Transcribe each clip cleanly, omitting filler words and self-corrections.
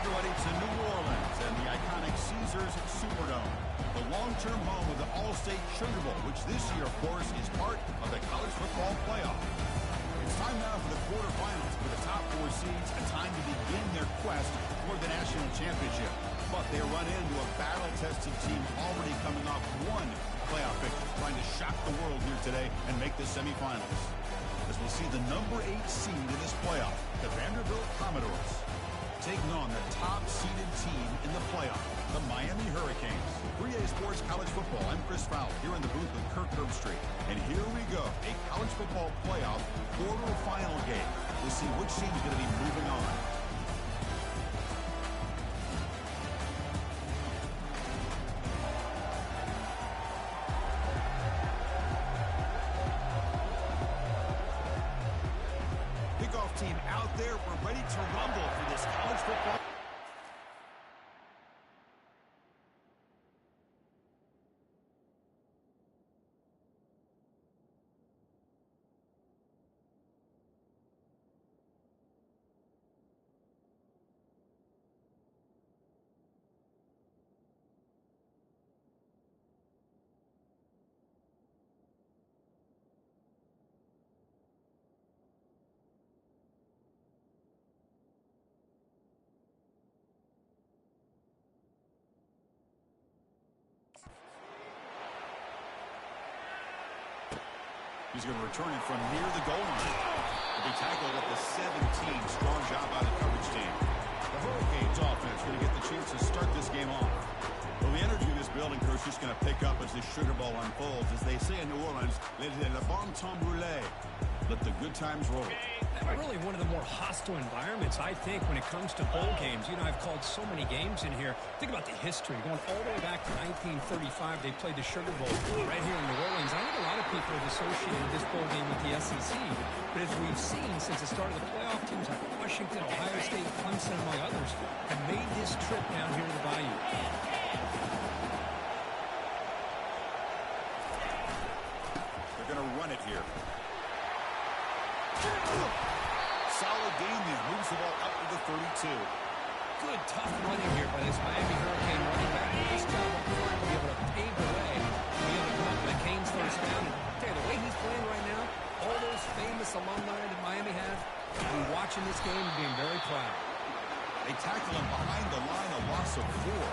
everybody to New Orleans and the iconic Caesars Superdome, the long-term home of the All-State Sugar Bowl, which this year, of course, is part of the college football playoff. It's time now for the quarterfinals for the top 4 seeds, a time to begin their quest for the national championship. But they run into a battle-tested team already coming off one playoff victory, trying to shock the world here today and make the semifinals. As we'll see the number 8 seed in this playoff, the Vanderbilt Commodores, taking on the top-seeded team in the playoff, the Miami Hurricanes. 3A Sports College Football. I'm Chris Fowler here in the booth with Kirk Herbstreit. And here we go, a college football playoff quarterfinal game. We'll see which team is going to be moving on. Kickoff team out there. We're ready to rumble for this college football. He's going to return it from near the goal line. He'll be tackled at the 17. Strong job by the coverage team. The Hurricanes offense going to get the chance to start this game off. Well, the energy of this building crew is just going to pick up as this Sugar Bowl unfolds. As they say in New Orleans, le bon temps brûlé. Let the good times roll. Really one of the more hostile environments, I think, when it comes to bowl games. You know, I've called so many games in here. Think about the history. Going all the way back to 1935, they played the Sugar Bowl right here in New Orleans. I think a lot of people have associated this bowl game with the SEC. But as we've seen since the start of the playoff, teams like Washington, Ohio State, Clemson, among others, have made this trip down here to the Bayou. They're going to run it here. Solid gain there. Moves the ball up to the 32. Good, tough running here by this Miami Hurricane running back. This job up front to be able to pave the way to be able to come up with a Canes first down. And I'll tell you, the way he's playing right now, all those famous alumni that Miami have, will be watching this game and being very proud. They tackle him behind the line, a loss of 4.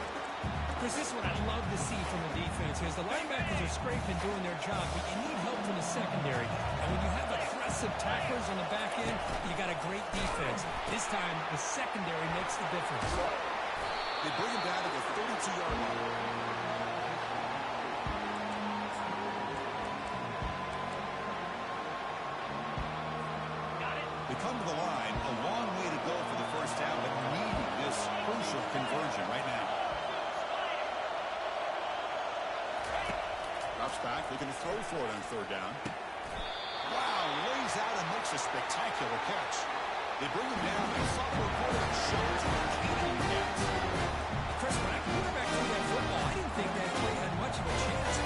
Chris, this is what I love to see from the defense is the linebackers are scraping, doing their job, but you need help from the secondary. And when you have aggressive tacklers on the back end, you got a great defense. This time, the secondary makes the difference. They bring him down to the 32-yard line. They come to the line, a long way to go for the first down, but needing this crucial conversion right now. Drops back, looking to throw for it on 3rd down. Wow, lays out and makes a spectacular catch. They bring him down, and sophomore quarterback shows they're taking the catch. Chris, when I quarterback threw that football, I didn't think that play had much of a chance.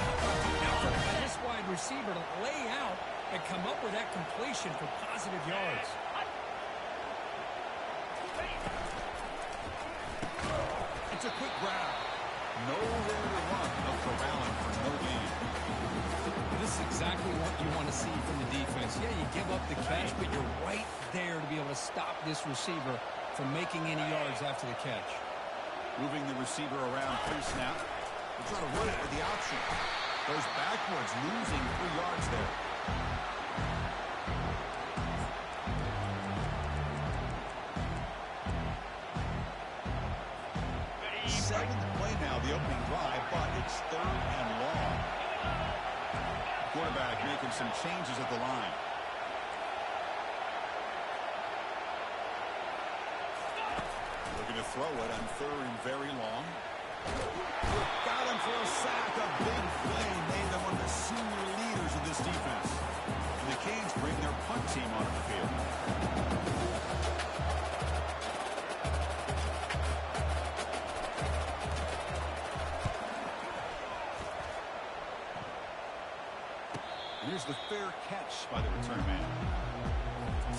Now for this wide receiver to lay out and come up with that completion for positive yards. It's a quick grab. Nowhere to run, no corralling for no gain. This is exactly what you want to see from the defense. Yeah, you give up the catch, but you're right there to be able to stop this receiver from making any yards after the catch. Moving the receiver around pre-snap. They try to run it with the option. Goes backwards, losing 3 yards there. Seventh play now, the opening drive, but it's 3rd and long. Quarterback making some changes at the line. Looking to throw it on 3rd and very long. Got him for a sack. A big play made them one of the senior leaders of this defense. And the Canes bring their punt team onto the field. Here's the fair catch by the return man.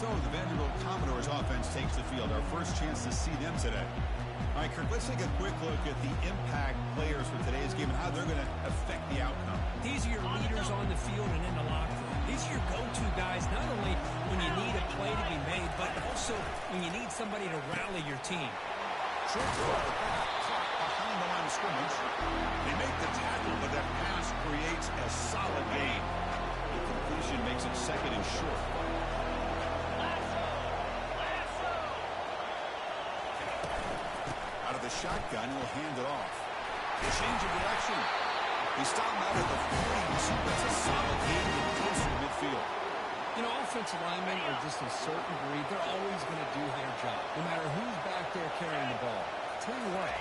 So the Vanderbilt Commodores offense takes the field. Our first chance to see them today. All right, Kirk, let's take a quick look at the impact players for today's game and how they're going to affect the outcome. These are your leaders on the field and in the locker room. These are your go-to guys, not only when you need a play to be made, but also when you need somebody to rally your team. Short throw at the back, behind the line of scrimmage. They make the tackle, but that pass creates a solid gain. The completion makes it second and short. Out of the shotgun, he'll hand it off. A change of direction. He stopped him out at the 40. That's a solid gain and closer to midfield. You know, offensive linemen are just a certain breed. They're always going to do their job, no matter who's back there carrying the ball. Tell you what,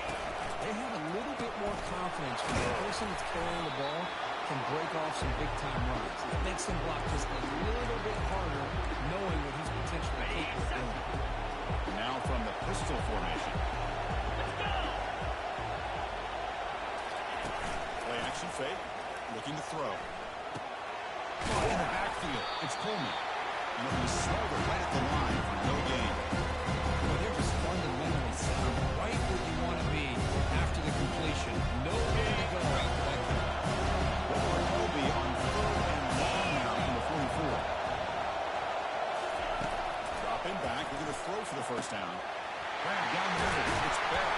they have a little bit more confidence when the person that's carrying the ball can break off some big-time runs. It makes them block just a little bit harder, knowing what he's potentially capable of doing. Now from the pistol formation. Play action fake, looking to throw. In the backfield, it's Coleman. Looking to smother right at the line for no gain. Well, they're just fundamentally sound, right where you want to be after the completion. No way to go after that kick. Kobe on 3rd and long now from the 44. Dropping back, we're going to throw for the first down. Grab down the middle, it's back.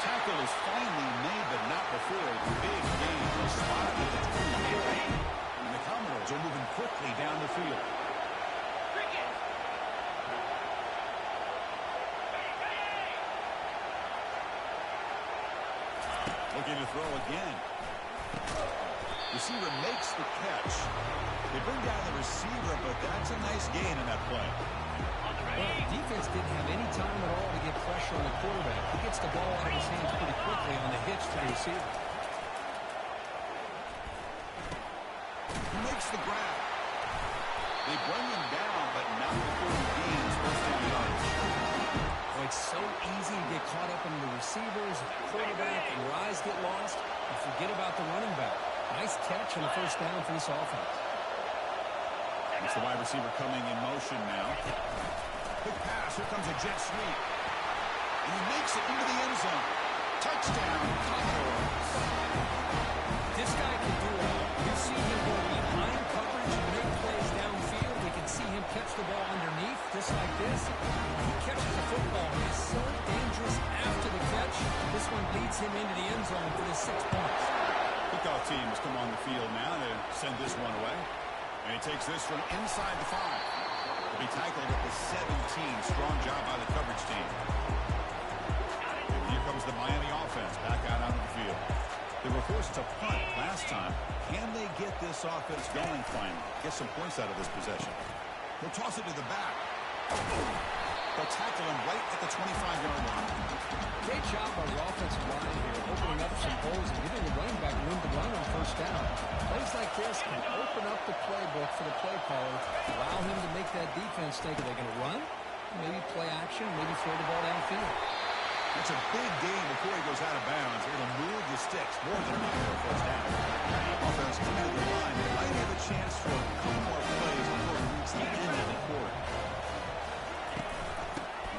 Tackle is finally made, but not before a big gain. Spotted at the 28. And the Commodores are moving quickly down the field. Looking to throw again. Receiver makes the catch. They bring down the receiver, but that's a nice gain in that play. Well, the defense didn't have any time at all to get pressure on the quarterback. He gets the ball out of his hands pretty quickly on the hitch to the receiver. He makes the grab. They bring him down, but not before he gains first down yardage. Well, it's so easy to get caught up in the receivers, the quarterback, and your eyes get lost. You forget about the running back. Nice catch on the first down for this offense. It's the wide receiver coming in motion now. Quick pass. Here comes a jet sweep. And he makes it into the end zone. Touchdown, Commodores. This guy can do it all. You see him go behind coverage and make plays downfield. We can see him catch the ball underneath, just like this. He catches the football. He's so dangerous after the catch. This one leads him into the end zone for the 6 points. Kickoff teams come on the field now to send this one away. And he takes this from inside the 5. He'll be tackled at the 17. Strong job by the coverage team. And here comes the Miami offense back out onto the field. They were forced to punt last time. Can they get this offense going finally? Get some points out of this possession. They'll toss it to the back. They'll tackle him right at the 25-yard line. Great job by the offensive line here, opening up some holes and giving the running back room to run on first down. Plays like this can open up the playbook for the play caller, allow him to make that defense think, are they going to run? Maybe play action, maybe throw the ball downfield. That's a big gain before he goes out of bounds. They're going to move the sticks more than enough for a first down. Offense coming to the line. They might have a chance for a couple more plays before it reaches the end of the quarter.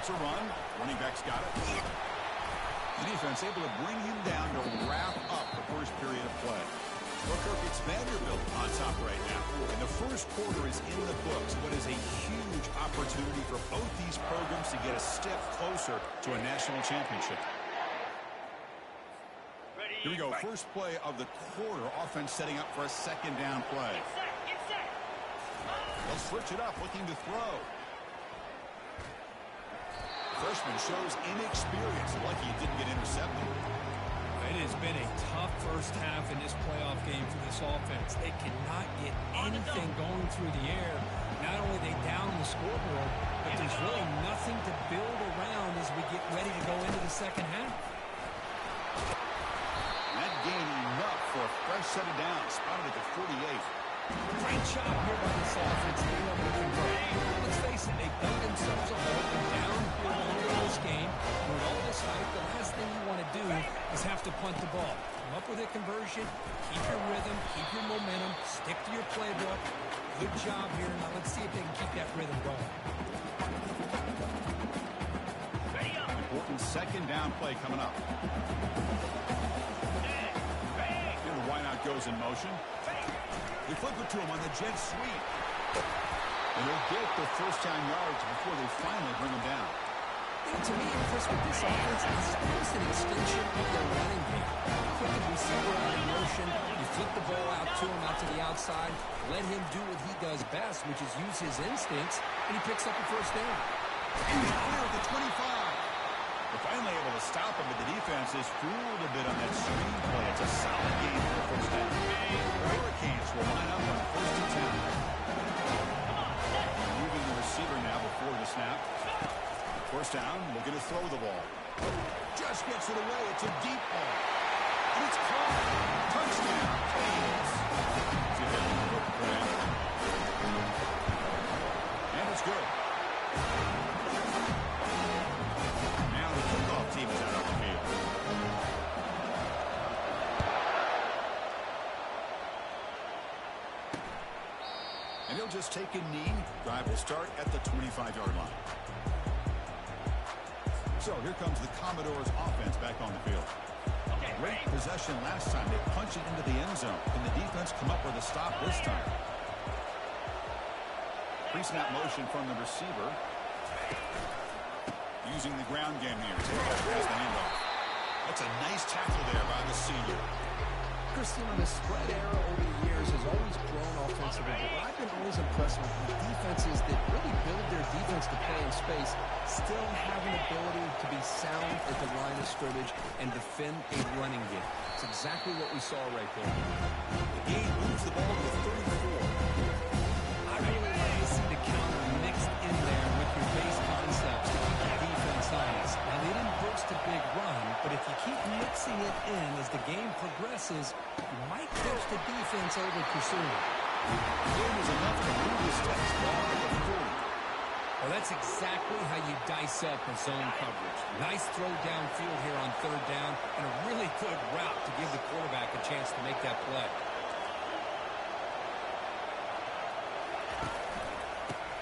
It's a run. Running back's got it. The defense able to bring him down to wrap up the first period of play. Well, Kirk, it's Vanderbilt on top right now. And the first quarter is in the books. What is a huge opportunity for both these programs to get a step closer to a national championship. Here we go. First play of the quarter. Offense setting up for a second down play. They'll switch it up, looking to throw. Freshman shows inexperience. Lucky he didn't get intercepted. It has been a tough first half in this playoff game for this offense. They cannot get anything going through the air. Not only are they down the scoreboard, but there's really nothing to build around as we get ready to go into the second half. That gain enough for a fresh set of downs. Spotted at the 48. Great job here by this offense. Being able to convert. Let's face it, they dug themselves a hole. They're down here in this game. With all this hype, the last thing you want to do is have to punt the ball. Come up with a conversion, keep your rhythm, keep your momentum, stick to your playbook, Good job here. Now let's see if they can keep that rhythm going. Important second down play coming up. And the wideout goes in motion. They flip it to him on the jet sweep. And they'll get the first down yards before they finally bring him down. To me, Chris, with this offense, it's almost an extension of their running game. Put the receiver out in motion, you flip the ball out to him, out to the outside, let him do what he does best, which is use his instincts, and he picks up the first down. And he's clear at the 25. They're finally able to stop him, but the defense is fooled a bit on that screen play. It's a solid game for the first down. The Hurricanes will line up on first and 10. Moving the receiver now before the snap. First down, looking to throw the ball. Just gets it away. It's a deep ball. And it's caught. Touchdown, Canes. And it's good. Now the kickoff team is out on the field. And he'll just take a knee. Drive will start at the 25-yard line. So here comes the Commodores offense back on the field. Great possession last time. They punch it into the end zone. Can the defense come up with a stop this time? Pre-snap motion from the receiver. Using the ground game here. Has the handoff. That's a nice tackle there by the senior. Christian, the spread era over the years has always grown offensively, but I've been always impressed with the defenses that really build their defense to play in space, still have an ability to be sound at the line of scrimmage and defend a running game. It's exactly what we saw right there. The game moves the ball to the 34. I really like to see the counter mixed in there with your base concepts to keep the defense honest. Now, they didn't burst a big run, but if you keep mixing it in as the game progresses, you might catch the defense over pursuing. The game was enough to move the steps ball at the 40. Well, that's exactly how you dice up a zone coverage. Nice throw downfield here on third down, and a really good route to give the quarterback a chance to make that play.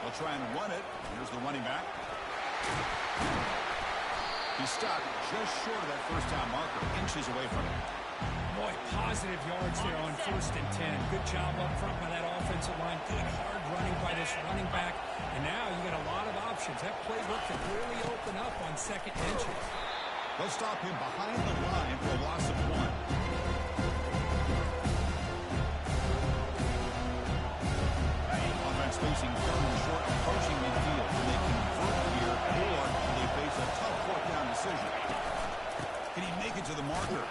They'll try and run it. Here's the running back. He's stopped just short of that first down marker, inches away from it. Boy, positive yards there on first and 10. Good job up front by that offensive line. Good hard running by this running back. And now you got a lot of options. That playbook can really open up on second inches. They'll stop him behind the line for a loss of 1. Offense facing third and short, approaching midfield. Can they convert here, or can they face a tough fourth down decision? Can he make it to the marker?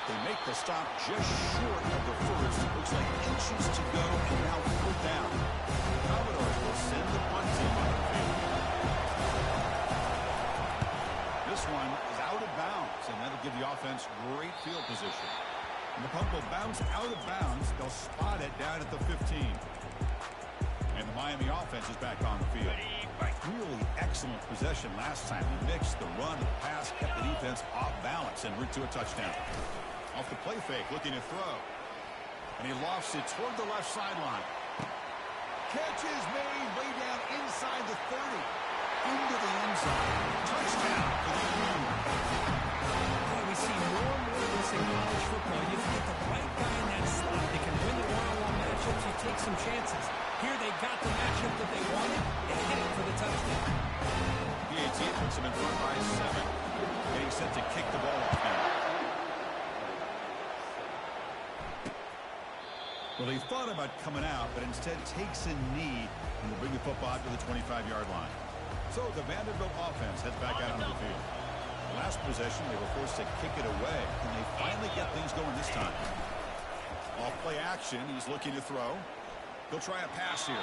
They make the stop just short of the first. Looks like inches to go, and now fourth down. Commodores will send the punt team on the field. This one is out of bounds, and that'll give the offense great field position. And the punt will bounce out of bounds. They'll spot it down at the 15. And the Miami offense is back on the field. Really excellent possession last time. He mixed the run, the pass, kept the defense off balance, and route to a touchdown. Off the play fake, looking to throw. And he lofts it toward the left sideline. Catch is made way down inside the 30. Into the end zone. Touchdown for the Union. We see more and more of this in college football. You get the right guy in that slot. They can win the one-on-one matchups. You take some chances. Here they got the matchup that they wanted and hit it for the touchdown. PAT puts him in front by 7. Getting set to kick the ball off now. Well, he thought about coming out, but instead takes a knee and will bring the football out to the 25-yard line. So the Vanderbilt offense heads back out onto the field. Last possession, they were forced to kick it away, and they finally get things going this time. Off play action, he's looking to throw. He'll try a pass here.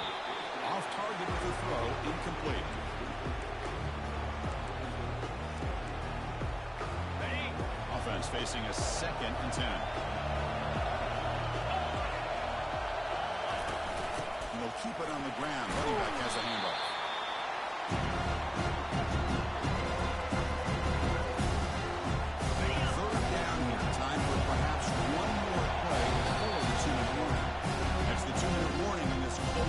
Off target with the throw, incomplete. Offense facing a 2nd and 10. And they'll keep it on the ground. Running back has a handoff. Third down here. Time for perhaps one more play before the 2-minute warning. That's the 2-minute warning in this close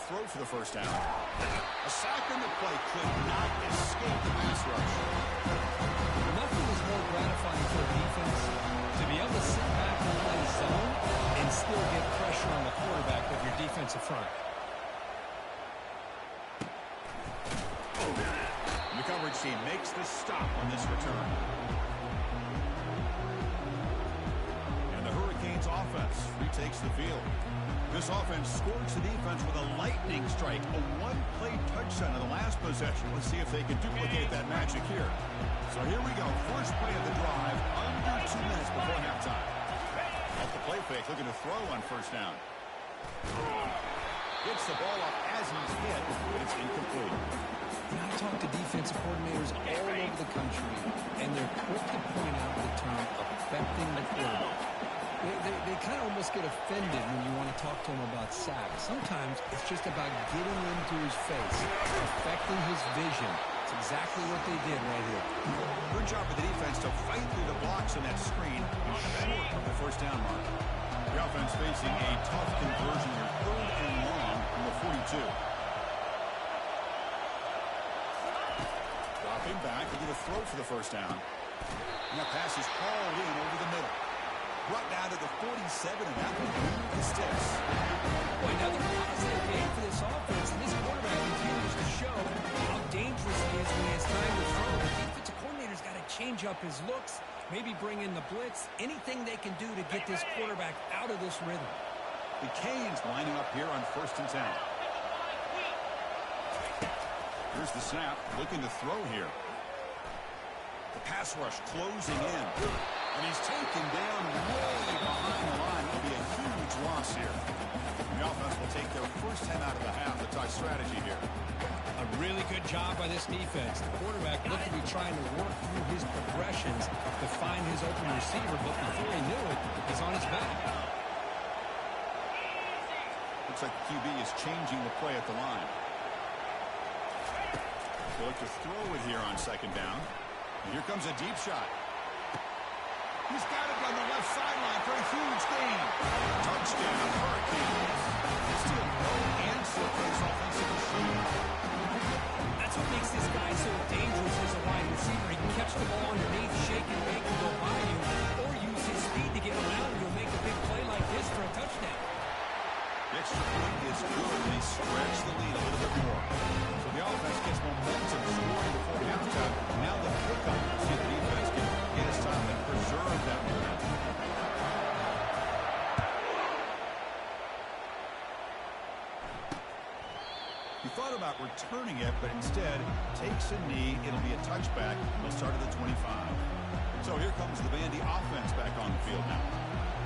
throw for the first down. A sack in the play could not escape the pass rush. Nothing is more gratifying for a defense to be able to sit back and play zone and still get pressure on the quarterback with your defensive front. The coverage team makes the stop on this return. And the Hurricanes offense retakes the field. This offense scores the defense with a lightning strike, a one-play touchdown in the last possession. Let's see if they can duplicate that magic here. So here we go. First play of the drive, under 2 minutes before halftime. Off the play fake, looking to throw on first down. Gets the ball up as he's hit, but it's incomplete. I talk to defensive coordinators all over the country, and they're quick to point out the term affecting the quarterback. They kind of almost get offended when you want to talk to them about sacks. Sometimes it's just about getting into his face, affecting his vision. It's exactly what they did right here. Good job of the defense to fight through the blocks in that screen. He's short of the first down mark. The offense facing a tough conversion here, 3rd and long from the 42. Dropping back, looking to throw for the first down. And that pass is hauled in over the middle. Brought down to the 47, and that will move the sticks. Boy, another positive game for this offense, and this quarterback continues to show how dangerous he is when he has time to throw. The defensive coordinator's got to change up his looks, maybe bring in the blitz, anything they can do to get this quarterback out of this rhythm. The Canes lining up here on 1st and 10. Here's the snap, looking to throw here. The pass rush closing in. And he's taken down way behind the line. It'll be a huge loss here. The offense will take their first 10 out of the half. The talk strategy here. A really good job by this defense. The quarterback looked to be trying to work through his progressions to find his open receiver, but before he knew it, he's on his back. Looks like the QB is changing the play at the line. They'll look to throw it here on 2nd down. And here comes a deep shot. He's got it on the left sideline for a huge gain. Touchdown, Hurricanes. Still no answer for this offensive machine. That's what makes this guy so dangerous as a wide receiver. He can catch the ball underneath, shake and make and go by you, or use his speed to get around you and make a big play like this for a touchdown. The extra point is good, and they stretch the lead a little bit more. So the offense gets momentum scoring before halftime. Now the pickup. See if the defense can get his time and preserve that momentum. He thought about returning it, but instead takes a knee. It'll be a touchback. They'll start at the 25. So here comes the Vandy offense back on the field now.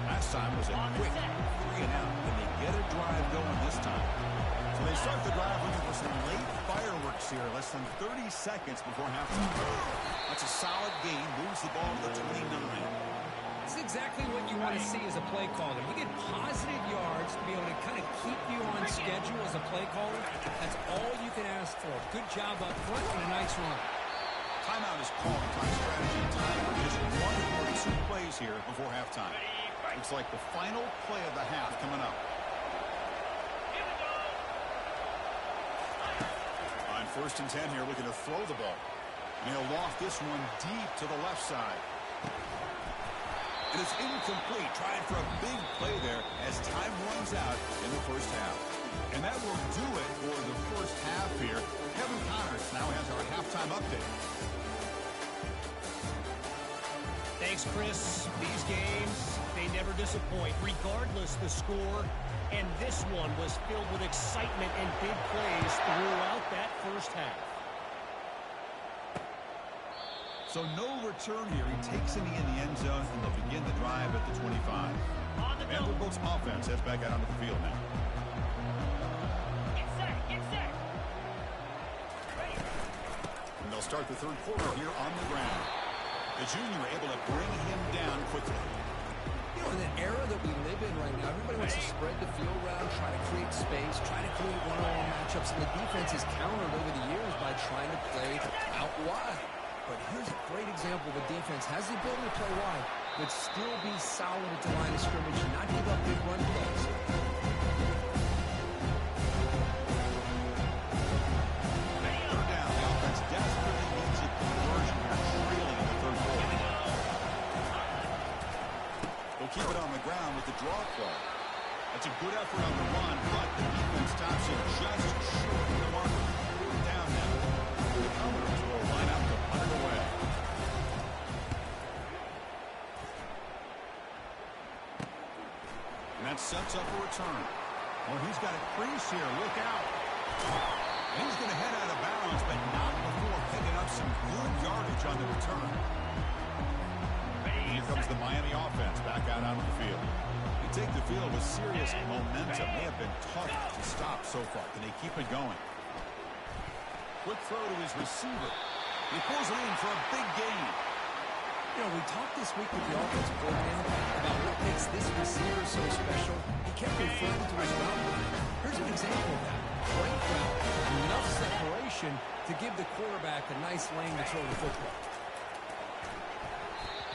Last time was a quick 3 and out, and they get a drive going this time. So they start the drive looking for some late fireworks here, less than 30 seconds before halftime. That's a solid gain, moves the ball to the 29. It's exactly what you want to see as a play caller. You get positive yards to be able to kind of keep you on schedule as a play caller. That's all you can ask for. Good job up front and a nice run. Timeout is called. Time strategy time for just 1 or 2 plays here before halftime. Looks like the final play of the half coming up. On 1st and 10 here, looking to throw the ball. And he'll loft this one deep to the left side. And it's incomplete. Trying for a big play there as time runs out in the first half. And that will do it for the first half here. Kevin Connors now has our halftime update. Thanks, Chris. These games, they never disappoint, regardless the score. And this one was filled with excitement and big plays throughout that first half. So no return here. He takes a knee in the end zone, and they'll begin the drive at the 25. Vanderbilt's offense heads back out onto the field now. Get set, get set. And they'll start the 3rd quarter here on the ground. The junior able to bring him down quickly. You know, in the era that we live in right now, everybody wants to spread the field around, try to create space, try to create one-on-one matchups, and the defense has countered over the years by trying to play out wide. But here's a great example of a defense has the ability to play wide, but still be solid at the line of scrimmage and not give up big run plays. keep it on the ground with the draw play. That's a good effort on the run, but the defense stops it just short of the marker. Down now. The Commodores will line up to punt it away. And that sets up a return. Well, he's got a crease here. Look out. And he's going to head out of bounds, but not before picking up some good yardage on the return. Here comes the Miami offense back out onto the field. They take the field with serious momentum. They have been tough to stop so far. Can they keep it going? Quick throw to his receiver. He pulls it in for a big gain. You know, we talked this week with the offensive coordinator about what makes this receiver so special. He kept referring to his route. Here's an example of that. Great route, enough separation to give the quarterback a nice lane to throw the football.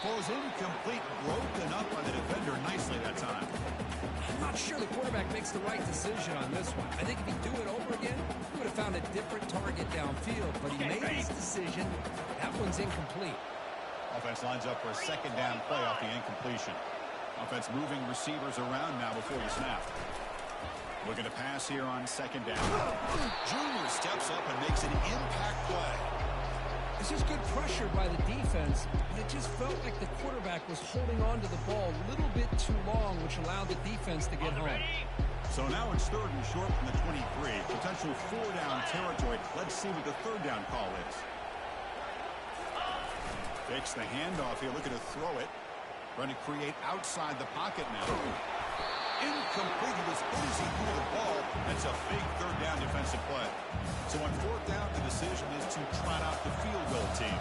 Falls incomplete, broken up by the defender nicely that time. I'm not sure the quarterback makes the right decision on this one. I think if he'd do it over again, he would have found a different target downfield, but he made his decision. That one's incomplete. Offense lines up for a second down play off the incompletion. Offense moving receivers around now before the snap. Looking to pass here on second down. Junior steps up and makes an impact play. This is good pressure by the defense, but it just felt like the quarterback was holding on to the ball a little bit too long, which allowed the defense to get home. So now it's third and short from the 23. Potential four-down territory. Let's see what the third down call is. Takes the handoff here, looking to throw it. Trying to create outside the pocket now. Incomplete. He was easy through the ball. That's a big third down defensive play. So on fourth down, the decision is to trot out the field goal team.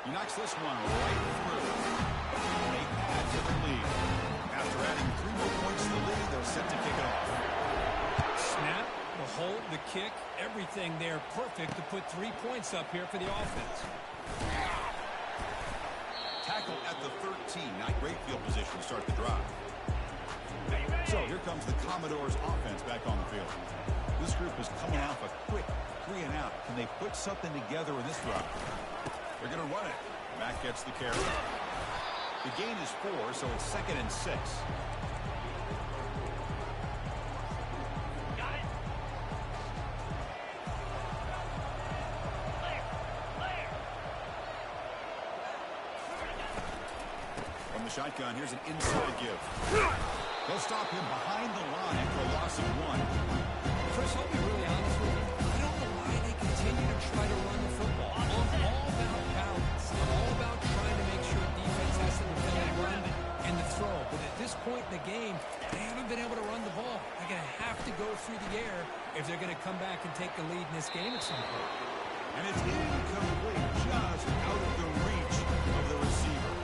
He knocks this one right through. They add to the lead. After adding 3 more points to the lead, they're set to kick it off. Snap, the hold, the kick, everything there perfect to put 3 points up here for the offense. Tackle at the 13. Not great field position to start the drive. So here comes the Commodores offense back on the field. This group is coming off a quick 3 and out. Can they put something together in this drive? They're going to run it. Mack gets the carry. The gain is 4, so it's 2nd and 6. From the shotgun, here's an inside give. They'll stop him behind the line for a loss of 1. Chris, I'll be really honest with you. I don't know why they continue to try to run the football. I'm all about balance. I'm all about trying to make sure defense has to defend the run and the throw. But at this point in the game, they haven't been able to run the ball. They're going to have to go through the air if they're going to come back and take the lead in this game at some point. And it's incomplete, just out of the reach of the receiver.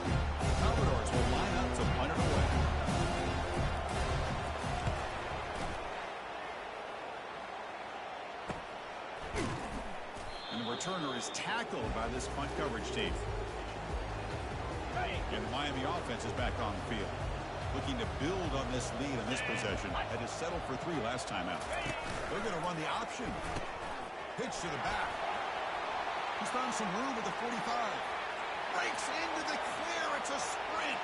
The Commodores will line up to punt it away. And the returner is tackled by this punt coverage team. And the Miami offense is back on the field. Looking to build on this lead in this possession. Had to settle for 3 last time out. They're going to run the option. Pitch to the back. He's found some room at the 45. Breaks into the clear. It's a sprint.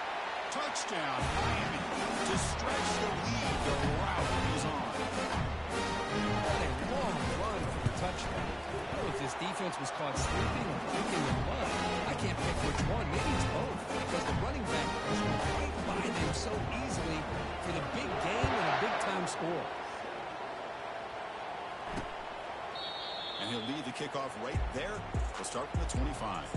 Touchdown, Miami. To stretch the lead, the route is on. What a long run for the touchdown. I don't know if this defense was caught sleeping or kicking the mud. I can't pick which one. Maybe it's both, because the running back was right by them so easily for the big game and a big-time score. And he'll lead the kickoff right there. We'll start from the 25.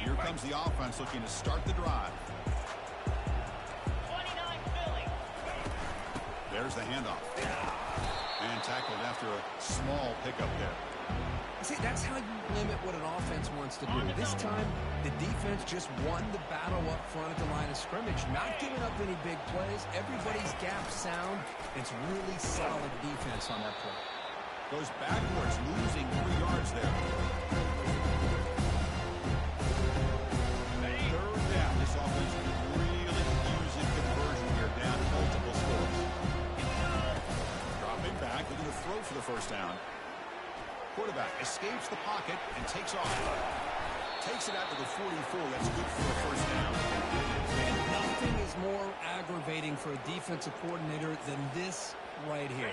Here comes the offense looking to start the drive. 29 Philly. There's the handoff. And tackled after a small pickup there. See, that's how you limit what an offense wants to do. This time, the defense just won the battle up front at the line of scrimmage. Not giving up any big plays. Everybody's gap sound. It's really solid defense on that play. Goes backwards, losing 3 yards there. Third down. This offense could really use a conversion here, down multiple scores. first down. Quarterback escapes the pocket and takes off. Takes it out to the 44. That's good for a first down. And nothing is more aggravating for a defensive coordinator than this right here.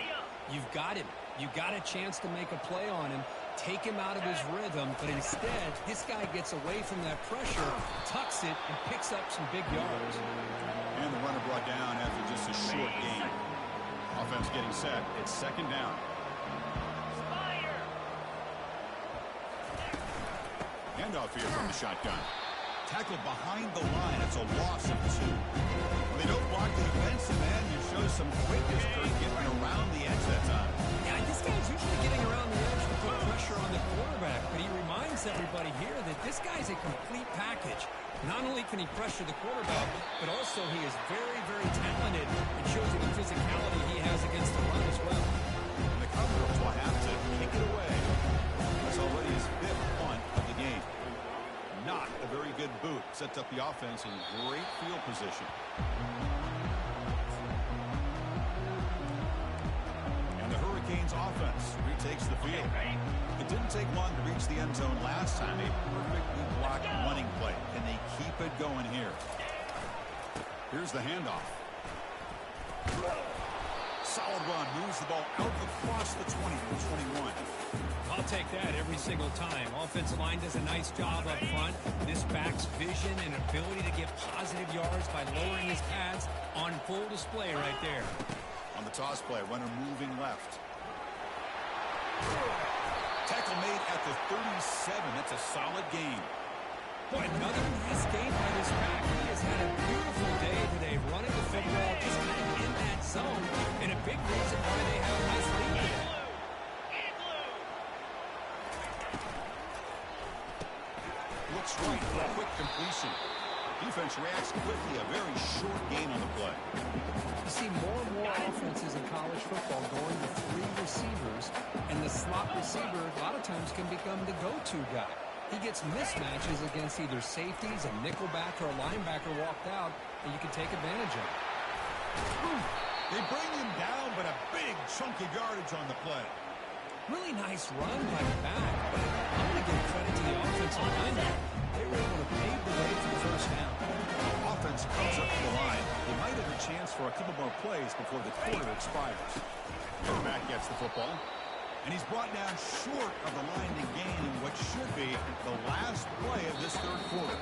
You've got him. You got a chance to make a play on him, take him out of his rhythm, but instead, this guy gets away from that pressure, tucks it, and picks up some big yards. And the runner brought down after just a short gain. Offense getting set. It's second down. Handoff here from the shotgun. Tackled behind the line. It's a loss of 2. When they don't block the defensive end, it shows some quickness for getting around the edge that time. Yeah, this guy's usually getting around the edge to put pressure on the quarterback, but he reminds everybody here that this guy's a complete package. Not only can he pressure the quarterback, but also he is very, very talented and shows you the physicality he has against the run as well. And the Commodores will have to kick it away. It's already his 5th punt of the game. Not a very good boot. Sets up the offense in great field position. And the Hurricanes offense retakes the field. It didn't take long to reach the end zone last time. A perfectly blocked running play. Can they keep it going here? Here's the handoff. Solid run. Moves the ball out across the 20 to 21. I'll take that every single time. Offensive line does a nice job up front. This back's vision and ability to get positive yards by lowering his pads on full display right there. On the toss play, runner moving left. Tackle made at the 37. That's a solid gain. Boy, another nice game by this back. He has had a beautiful day today running the football, just kind of in that zone, and a big reason why they have a nice lead today. Looks right for a quick completion. Defense reacts quickly. A very short gain on the play. You see more and more offenses in college football going to 3 receivers, and the slot receiver a lot of times can become the go-to guy. He gets mismatches against either safeties, a nickelback, or a linebacker walked out, and you can take advantage of it. They bring him down, but a big chunk of yardage on the play. Really nice run by the back, but I'm going to give credit to the offensive line. They were able to pave the way for the first down. Offense comes up to the line. They might have a chance for a couple more plays before the quarter expires. Quarterback gets the football, and he's brought down short of the line to gain in what should be the last play of this third quarter.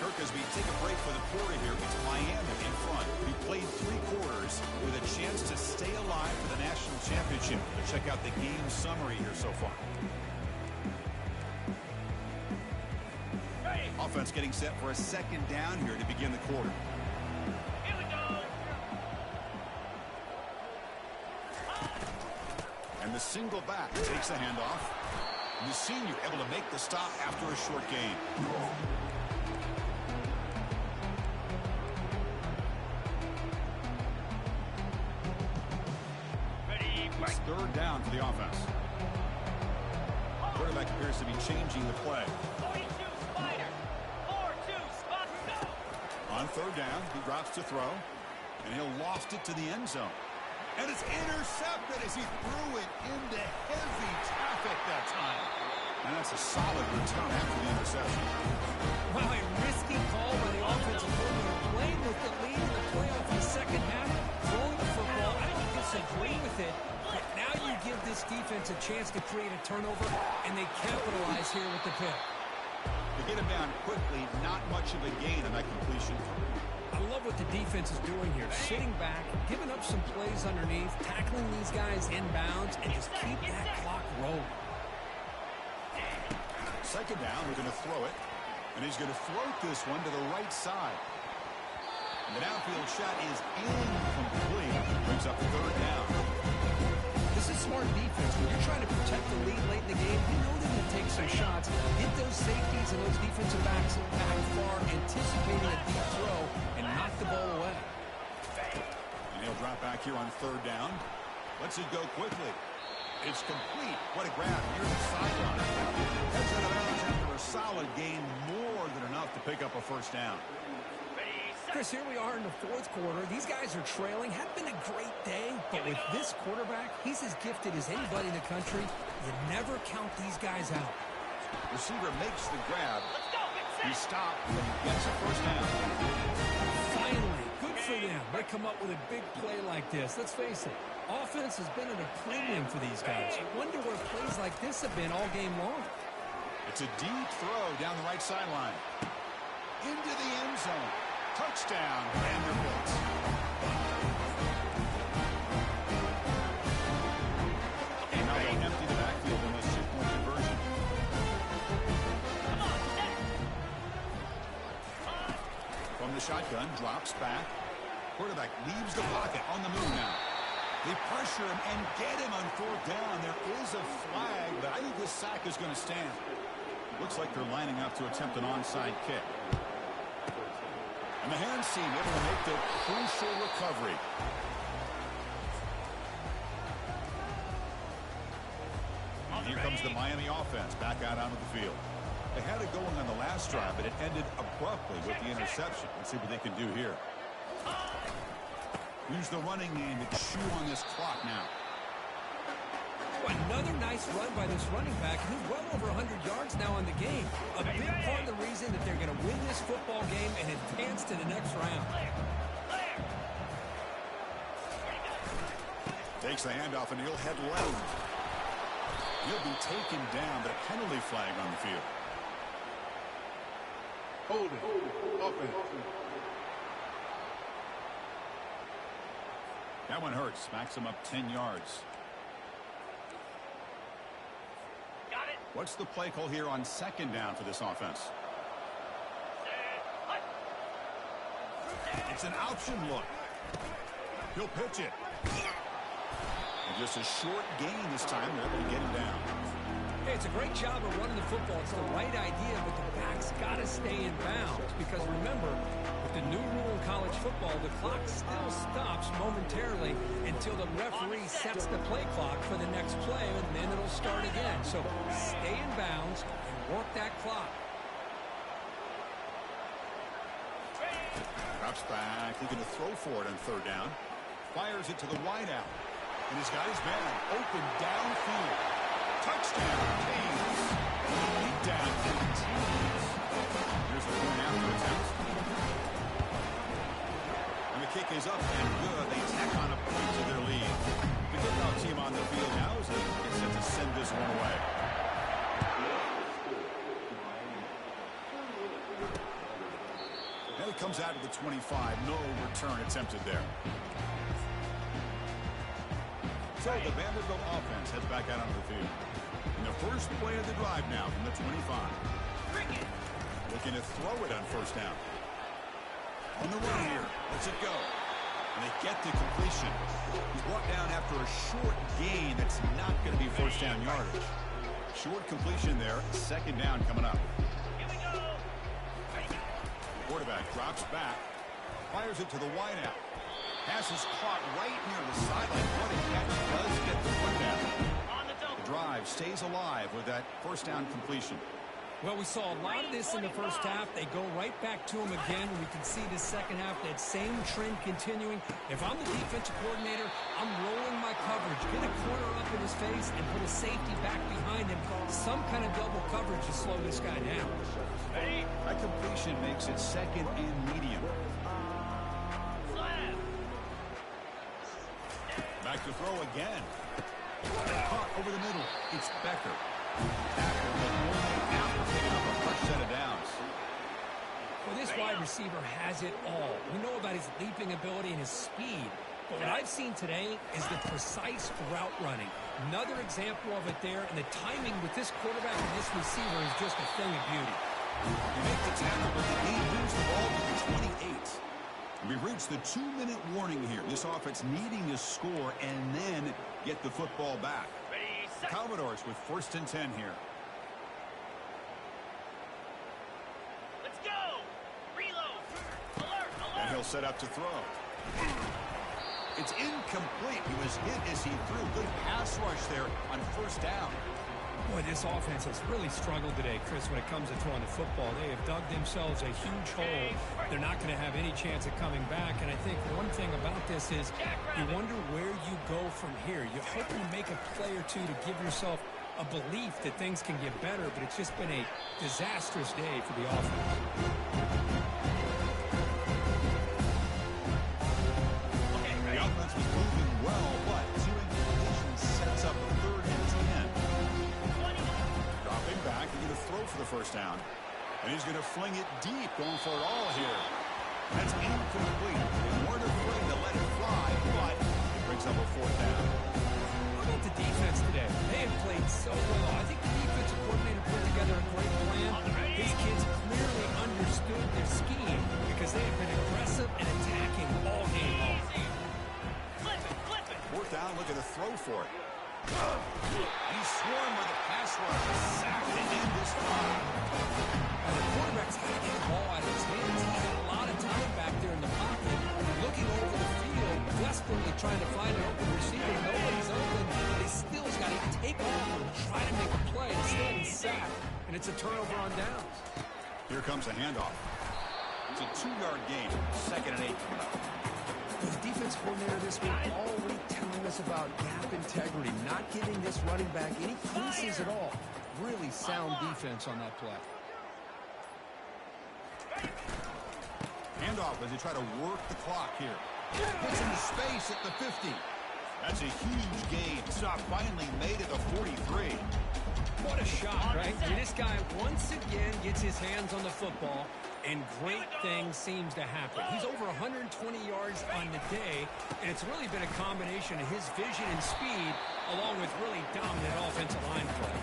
Kirk, as we take a break for the quarter here, it's Miami in front. We played 3 quarters with a chance to stay alive for the national championship. Let's check out the game summary here so far. Offense getting set for a second down here to begin the quarter. Here we go. And the single back takes the handoff. And the senior able to make the stop after a short gain. It's third down for the offense. Quarterback appears to be changing the play. 42 spider. 4-2 spot go. On third down, he drops to throw, and he'll loft it to the end zone. And it's intercepted as he threw it into heavy traffic that time. And that's a solid return after the interception. Wow, a risky call by the offensive coordinator, playing with the lead in the playoff in the second half, throwing the football. I don't disagree with it, but now you give this defense a chance to create a turnover, and they capitalize here with the pick. To get him down quickly, not much of a gain on that completion. I love what the defense is doing here, sitting back, giving up some plays underneath, tackling these guys inbounds, and just keep that clock rolling. Second down, we're going to throw it. And he's going to float this one to the right side. And the downfield shot is incomplete. Brings up the third down. This is smart defense. When you're trying to protect the lead late in the game, you know they're going to take some shots, get those safeties and those defensive backs back far, anticipating a deep throw, and knock the ball away. And he'll drop back here on third down. Lets it go quickly. It's complete. What a grab near the sideline. Heads out of bounds after a solid gain, more than enough to pick up a first down. Ready, set. Chris, here we are in the fourth quarter. These guys are trailing. Had been a great day, but with this quarterback, he's as gifted as anybody in the country. You never count these guys out. Receiver makes the grab. He stopped and he gets a first down. Finally, good for them. They come up with a big play like this. Let's face it, offense has been at a premium for these guys. Wonder where plays like this have been all game long. It's a deep throw down the right sideline. Into the end zone. Touchdown, Vanderbilt. And now they'll empty the backfield in this two-point conversion. From the shotgun, drops back. Quarterback leaves the pocket on the move now. They pressure him and get him on fourth down. There is a flag, but I think this sack is going to stand. Looks like they're lining up to attempt an onside kick. And the hands team able to make the crucial recovery. And here comes the Miami offense back out onto the field. They had it going on the last drive, but it ended abruptly with the interception. Let's see what they can do here. Use the running game to chew on this clock now. Another nice run by this running back. He's well over 100 yards now in the game. A big part of the reason that they're going to win this football game and advance to the next round. Takes the handoff and he'll head left. He'll be taken down, but a penalty flag on the field. Holding. Offense. That one hurts. Smacks him up 10 yards. What's the play call here on second down for this offense? It's an option look. He'll pitch it. And just a short gain this time. They're able to get him down. Hey, it's a great job of running the football. It's the right idea, but the back's got to stay in bounds. Because remember, with the new rule in college football, the clock still stops momentarily until the referee sets the play clock for the next play, and then it'll start again. So stay in bounds and work that clock. Drops back. Looking to throw for it on third down. Fires it to the wideout. And he's got his man open downfield. Touchdown, Canes. Beat down continues. Here's the point after attempt. And the kick is up and good. They tack on a point to their lead. The kickoff team on the field now as they get set to send this one away. And it comes out of the 25. No return attempted there. So the Vanderbilt offense heads back out onto the field. In the first play of the drive now from the 25. Looking to throw it on first down. On the run here. Lets it go. And they get the completion. He's brought down after a short gain that's not going to be first down yardage. Short completion there. Second down coming up. Quarterback drops back. Fires it to the wideout. Pass is caught right near the sideline. What a catch. Does get the foot down. The drive stays alive with that first down completion. Well, we saw a lot of this in the first half. They go right back to him again. We can see the second half, that same trend continuing. If I'm the defensive coordinator, I'm rolling my coverage. Get a corner up in his face and put a safety back behind him. Some kind of double coverage to slow this guy down. That completion makes it second and medium. Back to throw again. Caught over the middle. It's Becker. Tackle, but only after picking up a fresh set of downs. Well, this wide receiver has it all. We know about his leaping ability and his speed. But what I've seen today is the precise route running. Another example of it there. And the timing with this quarterback and this receiver is just a thing of beauty. They make the tackle, but the game moves the ball to the 28. We've reached the 2-minute warning here. This offense needing to score and then get the football back. The Commodores with 1st and 10 here. Let's go! Reload! Alert! And he'll set up to throw. It's incomplete. He was hit as he threw. Good pass rush there on first down. Boy, this offense has really struggled today, Chris, when it comes to throwing the football. They have dug themselves a huge hole. They're not going to have any chance of coming back. And I think one thing about this is you wonder where you go from here. You hope you make a play or two to give yourself a belief that things can get better, but it's just been a disastrous day for the offense. The offense was moving well, but two incompletions sets up a 3rd and 10. Dropping back, he's going to throw for the first down. And he's going to fling it deep, going for it all here. That's incomplete. They weren't afraid to let it fly, but it brings up a 4th down. How about the defense today? They have played so well. I think the defensive coordinator put together a great plan. His kids clearly understood their scheme because they have been aggressive and attacking all game long. Flip it. 4th down, looking to throw for it. And he's swarmed with a pass rush. Sacked and in this time. And the quarterback's got to get the ball out of his hands. He's got a lot of time back there in the pocket, looking over the field, desperately trying to find an open receiver. Nobody's open, but he still's got to take off and try to make a play. Instead, he's sacked, and it's a turnover on downs. Here comes the handoff. It's a 2-yard gain. 2nd and 8 coming up. The defense coordinator this week all week telling us about gap integrity, not giving this running back any creases at all. Really sound defense on that play. Handoff as they try to work the clock here. Gets into space at the 50. That's a huge gain. Stop finally made it to 43. What a shot, right? I mean, this guy once again gets his hands on the football, and great things seems to happen. He's over 120 yards on the day, and it's really been a combination of his vision and speed along with really dominant offensive line play.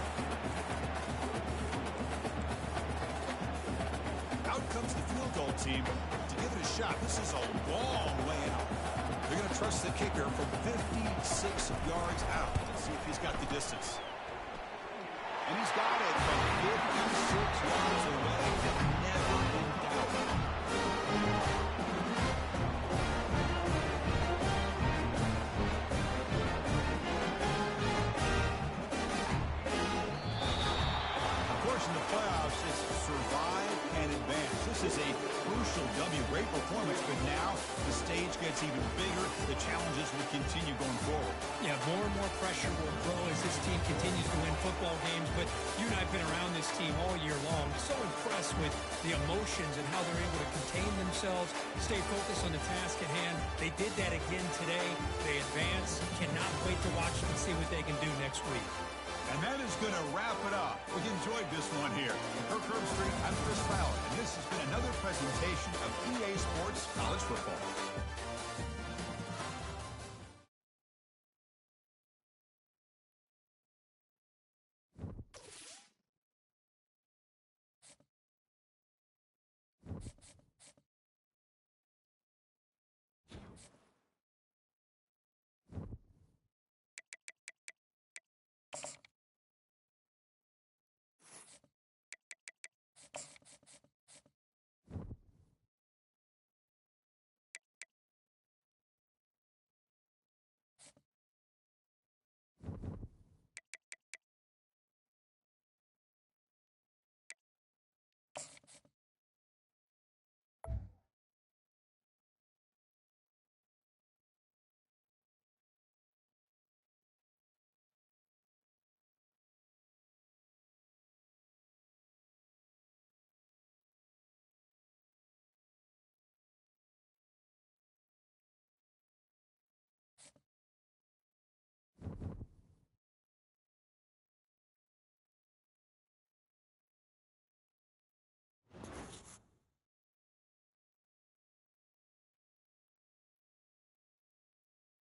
Out comes the field goal team to give it a shot. This is a long way out. They're going to trust the kicker from 56 yards out. Let's see if he's got the distance. And he's got it from 56 yards away. Never in doubt. Of course, in the playoffs, it's survive and advance. This is a crucial W. Great performance, but now the stage gets even bigger. The challenges will continue going forward. Yeah, more and more pressure will grow as this team continues to win football games, but you and I have been around this team all year long. So impressed with the emotions and how they're able to contain themselves, stay focused on the task at hand. They did that again today. They advance. Cannot wait to watch them and see what they can do next week. And that is going to wrap it up. We enjoyed this one here. For Curb Street, I'm Chris Fowler, and this has been another presentation of EA Sports College Football.